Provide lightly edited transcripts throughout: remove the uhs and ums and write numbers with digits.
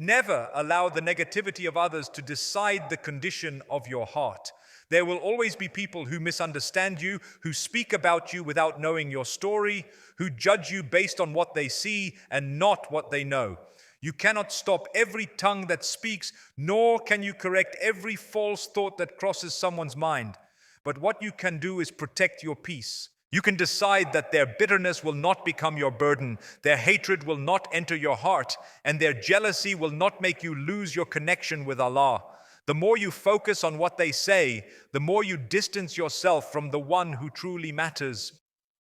Never allow the negativity of others to decide the condition of your heart. There will always be people who misunderstand you, who speak about you without knowing your story, who judge you based on what they see and not what they know. You cannot stop every tongue that speaks, nor can you correct every false thought that crosses someone's mind. But what you can do is protect your peace. You can decide that their bitterness will not become your burden, their hatred will not enter your heart, and their jealousy will not make you lose your connection with Allah. The more you focus on what they say, the more you distance yourself from the one who truly matters.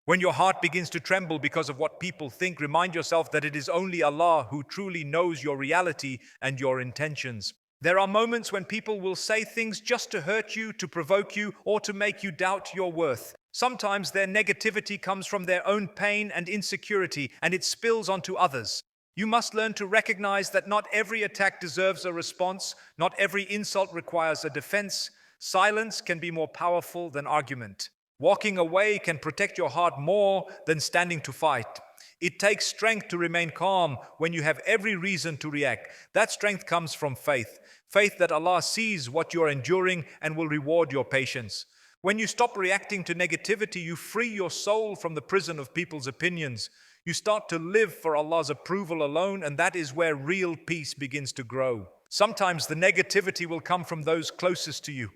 When your heart begins to tremble because of what people think, remind yourself that it is only Allah who truly knows your reality and your intentions. There are moments when people will say things just to hurt you, to provoke you, or to make you doubt your worth. Sometimes their negativity comes from their own pain and insecurity, and it spills onto others. You must learn to recognize that not every attack deserves a response, not every insult requires a defense. Silence can be more powerful than argument. Walking away can protect your heart more than standing to fight. It takes strength to remain calm when you have every reason to react. That strength comes from faith. Faith that Allah sees what you're enduring and will reward your patience. When you stop reacting to negativity, you free your soul from the prison of people's opinions. You start to live for Allah's approval alone, and that is where real peace begins to grow. Sometimes the negativity will come from those closest to you,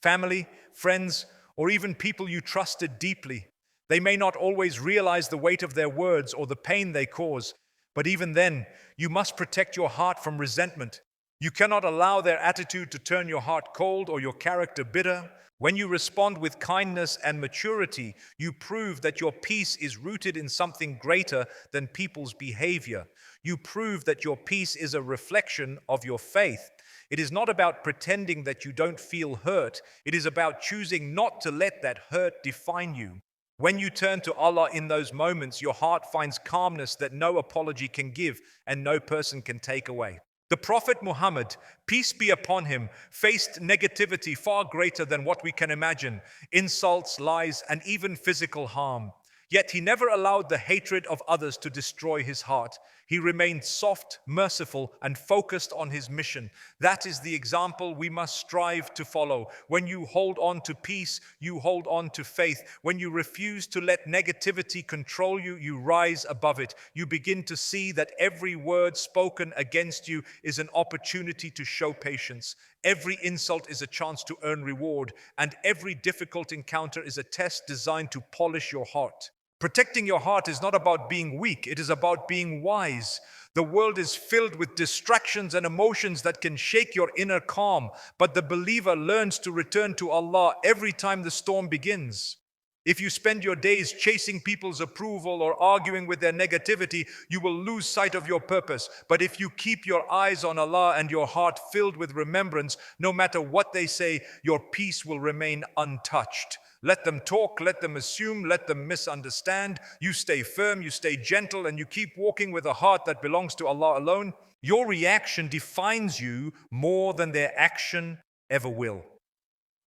family, friends, or even people you trusted deeply. They may not always realize the weight of their words or the pain they cause, but even then, you must protect your heart from resentment. You cannot allow their attitude to turn your heart cold or your character bitter. When you respond with kindness and maturity, you prove that your peace is rooted in something greater than people's behavior. You prove that your peace is a reflection of your faith. It is not about pretending that you don't feel hurt. It is about choosing not to let that hurt define you. When you turn to Allah in those moments, your heart finds calmness that no apology can give and no person can take away. The Prophet Muhammad, peace be upon him, faced negativity far greater than what we can imagine, insults, lies, and even physical harm. Yet he never allowed the hatred of others to destroy his heart. He remained soft, merciful, and focused on his mission. That is the example we must strive to follow. When you hold on to peace, you hold on to faith. When you refuse to let negativity control you, you rise above it. You begin to see that every word spoken against you is an opportunity to show patience. Every insult is a chance to earn reward, and every difficult encounter is a test designed to polish your heart. Protecting your heart is not about being weak, it is about being wise. The world is filled with distractions and emotions that can shake your inner calm, but the believer learns to return to Allah every time the storm begins. If you spend your days chasing people's approval or arguing with their negativity, you will lose sight of your purpose. But if you keep your eyes on Allah and your heart filled with remembrance, no matter what they say, your peace will remain untouched. Let them talk, let them assume, let them misunderstand. You stay firm, you stay gentle, and you keep walking with a heart that belongs to Allah alone. Your reaction defines you more than their action ever will.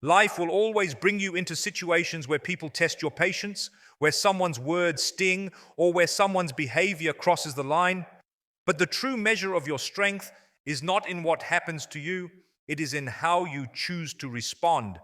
Life will always bring you into situations where people test your patience, where someone's words sting, or where someone's behavior crosses the line. But the true measure of your strength is not in what happens to you, it is in how you choose to respond.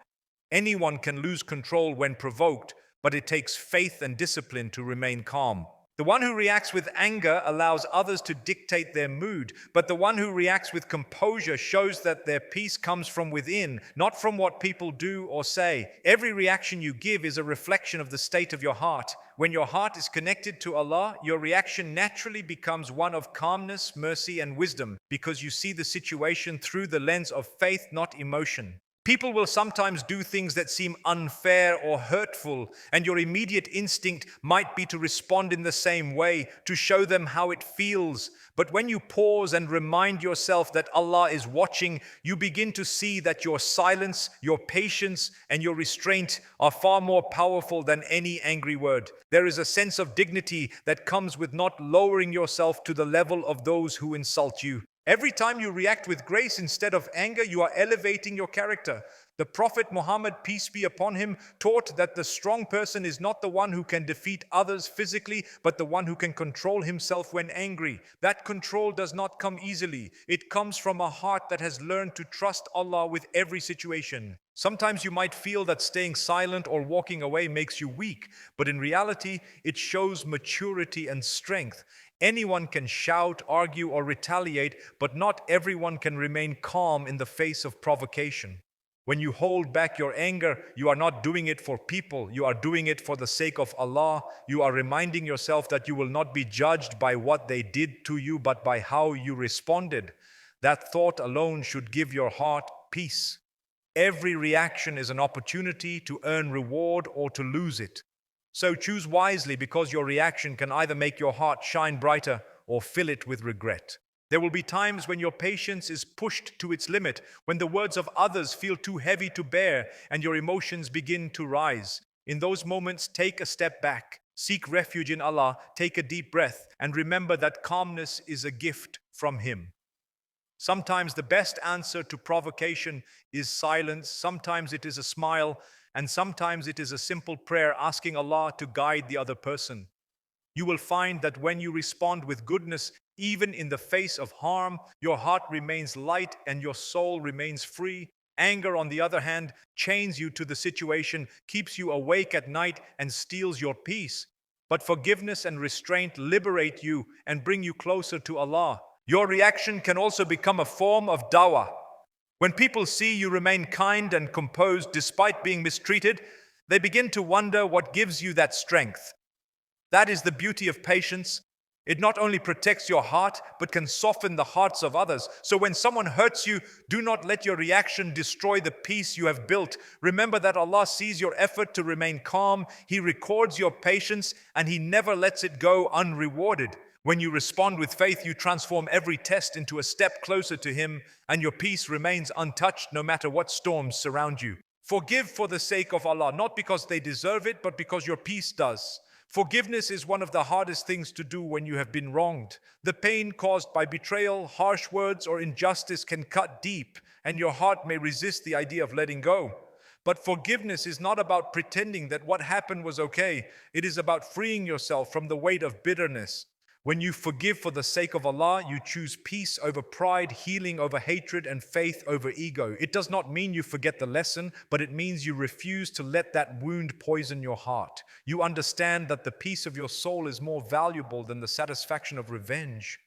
Anyone can lose control when provoked, but it takes faith and discipline to remain calm. The one who reacts with anger allows others to dictate their mood, but the one who reacts with composure shows that their peace comes from within, not from what people do or say. Every reaction you give is a reflection of the state of your heart. When your heart is connected to Allah, your reaction naturally becomes one of calmness, mercy, and wisdom, because you see the situation through the lens of faith, not emotion. People will sometimes do things that seem unfair or hurtful, and your immediate instinct might be to respond in the same way, to show them how it feels. But when you pause and remind yourself that Allah is watching, you begin to see that your silence, your patience, and your restraint are far more powerful than any angry word. There is a sense of dignity that comes with not lowering yourself to the level of those who insult you. Every time you react with grace instead of anger, you are elevating your character. The Prophet Muhammad, peace be upon him, taught that the strong person is not the one who can defeat others physically, but the one who can control himself when angry. That control does not come easily. It comes from a heart that has learned to trust Allah with every situation. Sometimes you might feel that staying silent or walking away makes you weak, but in reality, it shows maturity and strength. Anyone can shout, argue, or retaliate, but not everyone can remain calm in the face of provocation. When you hold back your anger, you are not doing it for people, you are doing it for the sake of Allah. You are reminding yourself that you will not be judged by what they did to you, but by how you responded. That thought alone should give your heart peace. Every reaction is an opportunity to earn reward or to lose it. So choose wisely, because your reaction can either make your heart shine brighter or fill it with regret. There will be times when your patience is pushed to its limit, when the words of others feel too heavy to bear and your emotions begin to rise. In those moments, take a step back, seek refuge in Allah, take a deep breath, and remember that calmness is a gift from Him. Sometimes the best answer to provocation is silence, sometimes it is a smile, and sometimes it is a simple prayer asking Allah to guide the other person. You will find that when you respond with goodness, even in the face of harm, your heart remains light and your soul remains free. Anger, on the other hand, chains you to the situation, keeps you awake at night, and steals your peace. But forgiveness and restraint liberate you and bring you closer to Allah. Your reaction can also become a form of dawah. When people see you remain kind and composed despite being mistreated, they begin to wonder what gives you that strength. That is the beauty of patience. It not only protects your heart, but can soften the hearts of others. So when someone hurts you, do not let your reaction destroy the peace you have built. Remember that Allah sees your effort to remain calm. He records your patience, and He never lets it go unrewarded. When you respond with faith, you transform every test into a step closer to Him, and your peace remains untouched no matter what storms surround you. Forgive for the sake of Allah, not because they deserve it, but because your peace does. Forgiveness is one of the hardest things to do when you have been wronged. The pain caused by betrayal, harsh words, or injustice can cut deep, and your heart may resist the idea of letting go. But forgiveness is not about pretending that what happened was okay. It is about freeing yourself from the weight of bitterness. When you forgive for the sake of Allah, you choose peace over pride, healing over hatred, and faith over ego. It does not mean you forget the lesson, but it means you refuse to let that wound poison your heart. You understand that the peace of your soul is more valuable than the satisfaction of revenge,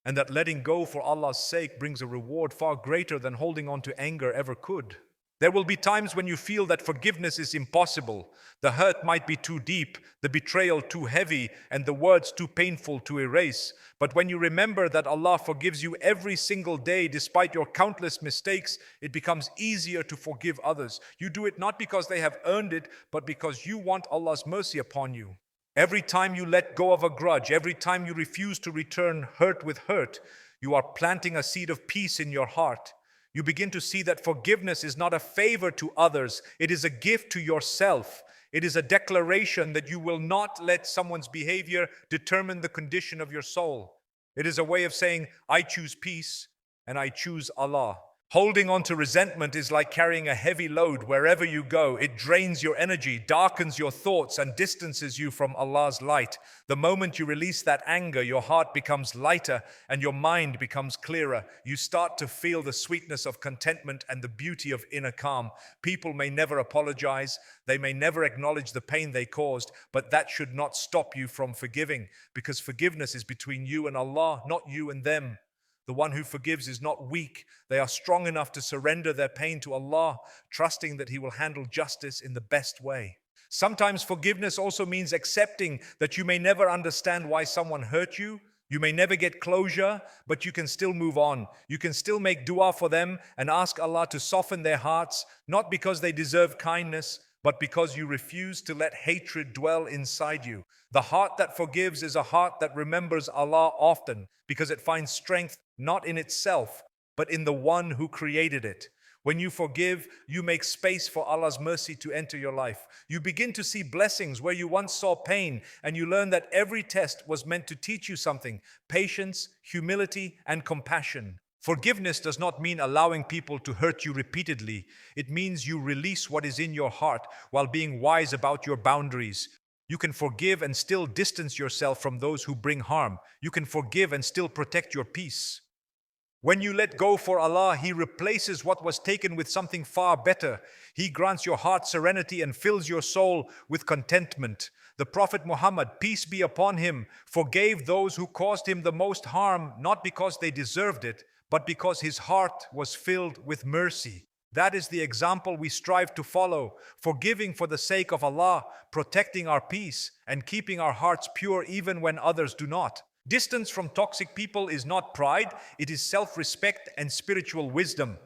and that letting go for Allah's sake brings a reward far greater than holding on to anger ever could. There will be times when you feel that forgiveness is impossible. The hurt might be too deep, the betrayal too heavy, and the words too painful to erase. But when you remember that Allah forgives you every single day despite your countless mistakes, it becomes easier to forgive others. You do it not because they have earned it, but because you want Allah's mercy upon you. Every time you let go of a grudge, every time you refuse to return hurt with hurt, you are planting a seed of peace in your heart. You begin to see that forgiveness is not a favor to others, it is a gift to yourself. It is a declaration that you will not let someone's behavior determine the condition of your soul. It is a way of saying, I choose peace and I choose Allah. Holding on to resentment is like carrying a heavy load wherever you go. It drains your energy, darkens your thoughts, and distances you from Allah's light. The moment you release that anger, your heart becomes lighter and your mind becomes clearer. You start to feel the sweetness of contentment and the beauty of inner calm. People may never apologize, they may never acknowledge the pain they caused, but that should not stop you from forgiving, because forgiveness is between you and Allah, not you and them. The one who forgives is not weak. They are strong enough to surrender their pain to Allah, trusting that He will handle justice in the best way. Sometimes forgiveness also means accepting that you may never understand why someone hurt you. You may never get closure, but you can still move on. You can still make dua for them and ask Allah to soften their hearts, not because they deserve kindness, but because you refuse to let hatred dwell inside you. The heart that forgives is a heart that remembers Allah often, because it finds strength not in itself, but in the one who created it. When you forgive, you make space for Allah's mercy to enter your life. You begin to see blessings where you once saw pain, and you learn that every test was meant to teach you something: patience, humility, and compassion. Forgiveness does not mean allowing people to hurt you repeatedly. It means you release what is in your heart while being wise about your boundaries. You can forgive and still distance yourself from those who bring harm. You can forgive and still protect your peace. When you let go for Allah, He replaces what was taken with something far better. He grants your heart serenity and fills your soul with contentment. The Prophet Muhammad, peace be upon him, forgave those who caused him the most harm, not because they deserved it, but because his heart was filled with mercy. That is the example we strive to follow, forgiving for the sake of Allah, protecting our peace, and keeping our hearts pure even when others do not. Distance from toxic people is not pride, it is self-respect and spiritual wisdom.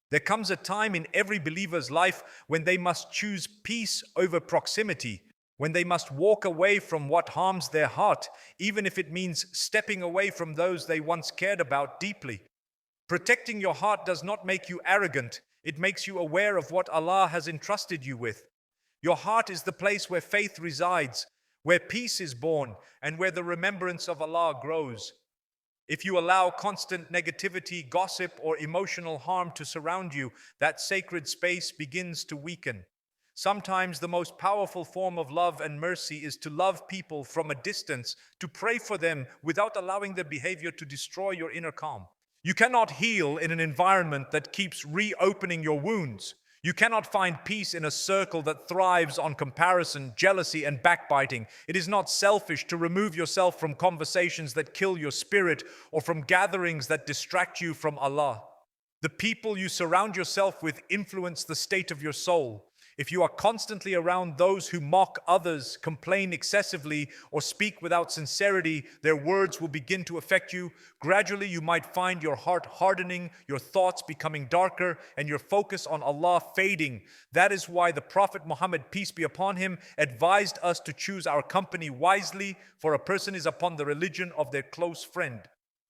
There comes a time in every believer's life when they must choose peace over proximity, when they must walk away from what harms their heart, even if it means stepping away from those they once cared about deeply. Protecting your heart does not make you arrogant, it makes you aware of what Allah has entrusted you with. Your heart is the place where faith resides, where peace is born, and where the remembrance of Allah grows. If you allow constant negativity, gossip, or emotional harm to surround you, that sacred space begins to weaken. Sometimes the most powerful form of love and mercy is to love people from a distance, to pray for them without allowing their behavior to destroy your inner calm. You cannot heal in an environment that keeps reopening your wounds. You cannot find peace in a circle that thrives on comparison, jealousy, and backbiting. It is not selfish to remove yourself from conversations that kill your spirit or from gatherings that distract you from Allah. The people you surround yourself with influence the state of your soul. If you are constantly around those who mock others, complain excessively, or speak without sincerity, their words will begin to affect you. Gradually, you might find your heart hardening, your thoughts becoming darker, and your focus on Allah fading. That is why the Prophet Muhammad, peace be upon him, advised us to choose our company wisely, for a person is upon the religion of their close friend.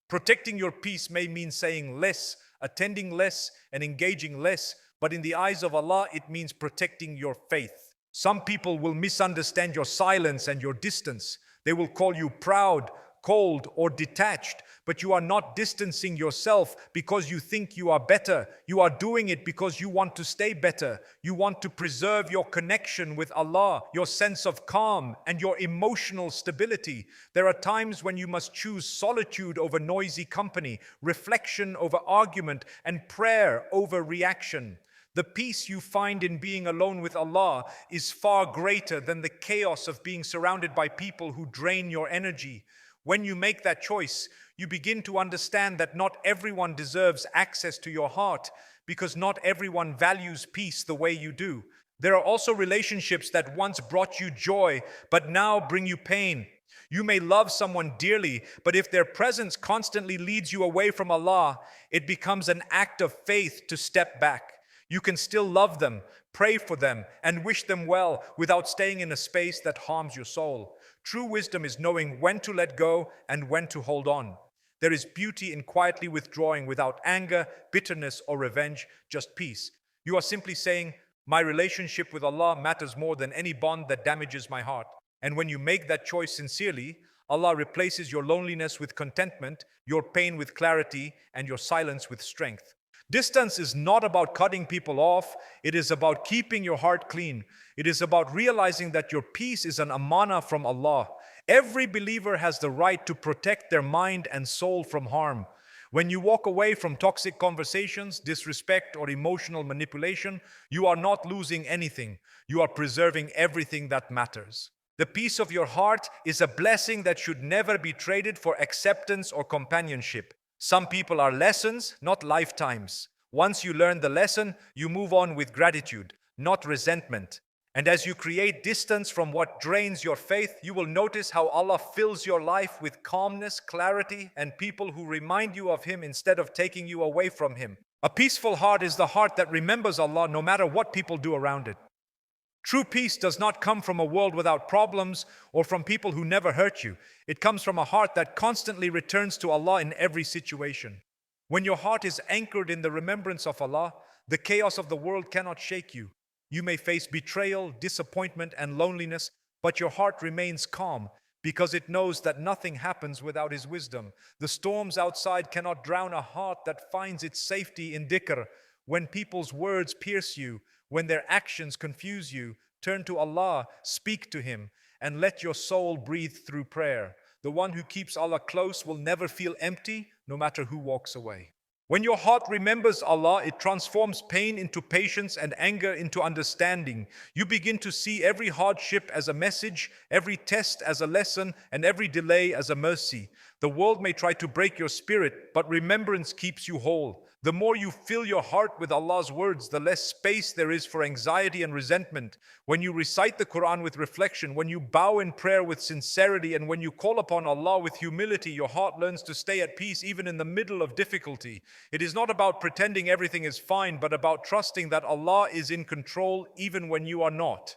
Protecting your peace may mean saying less, attending less, and engaging less, but in the eyes of Allah, it means protecting your faith. Some people will misunderstand your silence and your distance. They will call you proud, cold, or detached, but you are not distancing yourself because you think you are better. You are doing it because you want to stay better. You want to preserve your connection with Allah, your sense of calm, and your emotional stability. There are times when you must choose solitude over noisy company, reflection over argument, and prayer over reaction. The peace you find in being alone with Allah is far greater than the chaos of being surrounded by people who drain your energy. When you make that choice, you begin to understand that not everyone deserves access to your heart, because not everyone values peace the way you do. There are also relationships that once brought you joy, but now bring you pain. You may love someone dearly, but if their presence constantly leads you away from Allah, it becomes an act of faith to step back. You can still love them, pray for them, and wish them well without staying in a space that harms your soul. True wisdom is knowing when to let go and when to hold on. There is beauty in quietly withdrawing without anger, bitterness, or revenge, just peace. You are simply saying, my relationship with Allah matters more than any bond that damages my heart. And when you make that choice sincerely, Allah replaces your loneliness with contentment, your pain with clarity, and your silence with strength. Distance is not about cutting people off. It is about keeping your heart clean. It is about realizing that your peace is an amana from Allah. Every believer has the right to protect their mind and soul from harm. When you walk away from toxic conversations, disrespect, or emotional manipulation, you are not losing anything. You are preserving everything that matters. The peace of your heart is a blessing that should never be traded for acceptance or companionship. Some people are lessons, not lifetimes. Once you learn the lesson, you move on with gratitude, not resentment. And as you create distance from what drains your faith, you will notice how Allah fills your life with calmness, clarity, and people who remind you of Him instead of taking you away from Him. A peaceful heart is the heart that remembers Allah no matter what people do around it. True peace does not come from a world without problems or from people who never hurt you. It comes from a heart that constantly returns to Allah in every situation. When your heart is anchored in the remembrance of Allah, the chaos of the world cannot shake you. You may face betrayal, disappointment, and loneliness, but your heart remains calm because it knows that nothing happens without His wisdom. The storms outside cannot drown a heart that finds its safety in dhikr. When people's words pierce you, when their actions confuse you, turn to Allah, speak to Him, and let your soul breathe through prayer. The one who keeps Allah close will never feel empty, no matter who walks away. When your heart remembers Allah, it transforms pain into patience and anger into understanding. You begin to see every hardship as a message, every test as a lesson, and every delay as a mercy. The world may try to break your spirit, but remembrance keeps you whole. The more you fill your heart with Allah's words, the less space there is for anxiety and resentment. When you recite the Quran with reflection, when you bow in prayer with sincerity, and when you call upon Allah with humility, your heart learns to stay at peace even in the middle of difficulty. It is not about pretending everything is fine, but about trusting that Allah is in control even when you are not.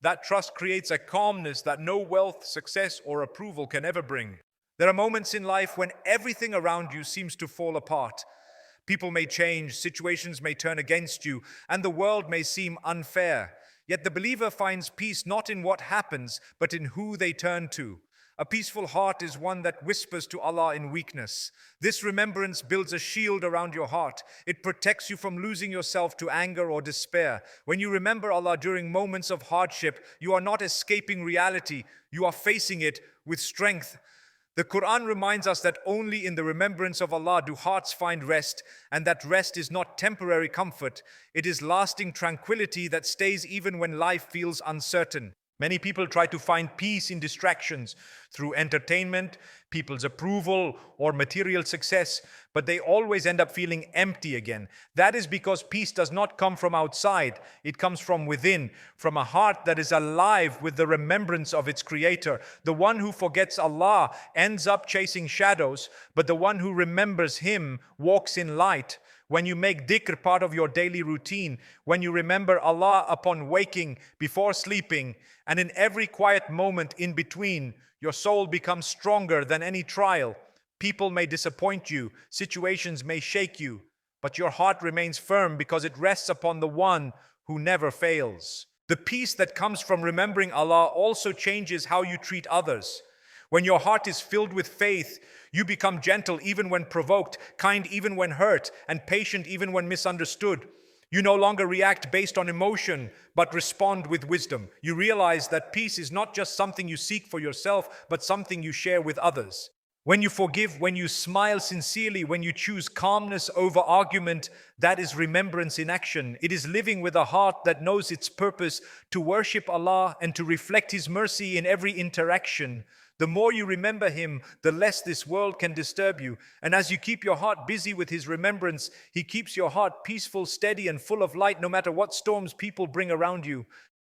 That trust creates a calmness that no wealth, success, or approval can ever bring. There are moments in life when everything around you seems to fall apart. People may change, situations may turn against you, and the world may seem unfair. Yet the believer finds peace not in what happens, but in who they turn to. A peaceful heart is one that whispers to Allah in weakness. This remembrance builds a shield around your heart. It protects you from losing yourself to anger or despair. When you remember Allah during moments of hardship, you are not escaping reality, you are facing it with strength. The Quran reminds us that only in the remembrance of Allah do hearts find rest, and that rest is not temporary comfort. It is lasting tranquility that stays even when life feels uncertain. Many people try to find peace in distractions through entertainment, people's approval, or material success, but they always end up feeling empty again. That is because peace does not come from outside. It comes from within, from a heart that is alive with the remembrance of its Creator. The one who forgets Allah ends up chasing shadows, but the one who remembers Him walks in light. When you make dhikr part of your daily routine, when you remember Allah upon waking, before sleeping, and in every quiet moment in between, your soul becomes stronger than any trial. People may disappoint you, situations may shake you, but your heart remains firm because it rests upon the one who never fails. The peace that comes from remembering Allah also changes how you treat others. When your heart is filled with faith, you become gentle even when provoked, kind even when hurt, and patient even when misunderstood. You no longer react based on emotion, but respond with wisdom. You realize that peace is not just something you seek for yourself, but something you share with others. When you forgive, when you smile sincerely, when you choose calmness over argument, that is remembrance in action. It is living with a heart that knows its purpose to worship Allah and to reflect His mercy in every interaction. The more you remember Him, the less this world can disturb you. And as you keep your heart busy with His remembrance, He keeps your heart peaceful, steady, and full of light no matter what storms people bring around you.